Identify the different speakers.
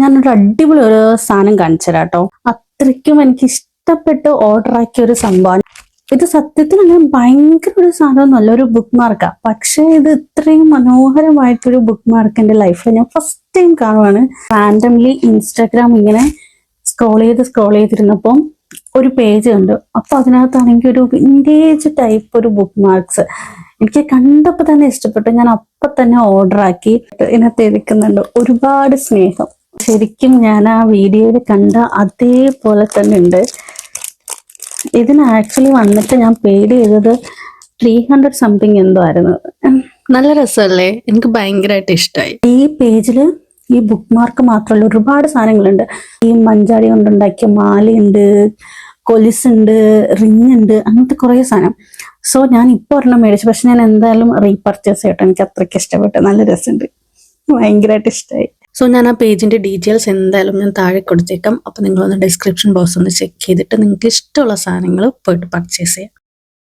Speaker 1: ഞാനൊരു അടിപൊളി ഒരു സാധനം കാണിച്ചു തരാം കേട്ടോ. അത്രയ്ക്കും എനിക്ക് ഇഷ്ടപ്പെട്ട് ഓർഡർ ആക്കിയ ഒരു സംഭവം. ഇത് സത്യത്തിൽ അങ്ങനെ ഭയങ്കര ഒരു സാധനം, നല്ലൊരു ബുക്ക് മാർക്കാ. പക്ഷെ ഇത് ഇത്രയും മനോഹരമായിട്ടൊരു ബുക്ക് മാർക്ക് എന്റെ ലൈഫിൽ ഞാൻ ഫസ്റ്റ് ടൈം കാണുവാണ്. റാൻഡംലി ഇൻസ്റ്റാഗ്രാം ഇങ്ങനെ സ്ക്രോൾ ചെയ്തിരുന്നപ്പം ഒരു പേജ് ഉണ്ട്. അപ്പൊ അതിനകത്താണെങ്കിൽ ഒരു വിന്റേജ് ടൈപ്പ് ഒരു ബുക്ക് മാർക്സ് എനിക്ക് കണ്ടപ്പോ തന്നെ ഇഷ്ടപ്പെട്ടു. ഞാൻ അപ്പൊ തന്നെ ഓർഡർ ആക്കി. ഇതിനകത്ത് എഴുതിക്കുന്നുണ്ട് ഒരുപാട് സ്നേഹം. ശരിക്കും ഞാൻ ആ വീഡിയോയിൽ കണ്ട അതേപോലെ തന്നെ ഉണ്ട്. ഇതിന് ആക്ച്വലി വന്നിട്ട് ഞാൻ പെയ്ഡ് ചെയ്തത് 300 സംതിങ് എന്തോ ആയിരുന്നു.
Speaker 2: നല്ല രസമല്ലേ? എനിക്ക് ഭയങ്കരമായിട്ട് ഇഷ്ടമായി.
Speaker 1: ഈ പേജില് ഈ ബുക്ക് മാർക്ക് മാത്രമല്ല ഒരുപാട് സാധനങ്ങളുണ്ട്. ഈ മഞ്ചാടി കൊണ്ടുണ്ടാക്കിയ മാലയുണ്ട്, കൊലിസുണ്ട്, റിങ് ഉണ്ട്, അങ്ങനത്തെ കുറെ സാധനം. സോ ഞാൻ ഇപ്പൊ ഒരെണ്ണം മേടിച്ചു. പക്ഷെ ഞാൻ എന്തായാലും റീപർച്ചേസ് ചെയ്യട്ടെ. എനിക്ക് അത്രയ്ക്ക് ഇഷ്ടപ്പെട്ടു. നല്ല രസമുണ്ട്, ഭയങ്കരമായിട്ട് ഇഷ്ടമായി.
Speaker 2: സോ ഞാൻ ആ പേജിന്റെ ഡീറ്റെയിൽസ് എന്തായാലും ഞാൻ താഴെ കൊടുത്തേക്കാം. അപ്പോൾ നിങ്ങളൊന്ന് ഡിസ്ക്രിപ്ഷൻ ബോക്സ് ഒന്ന് ചെക്ക് ചെയ്തിട്ട് നിങ്ങൾക്ക് ഇഷ്ടമുള്ള സാധനങ്ങൾ പോയിട്ട് പർച്ചേസ് ചെയ്യാം.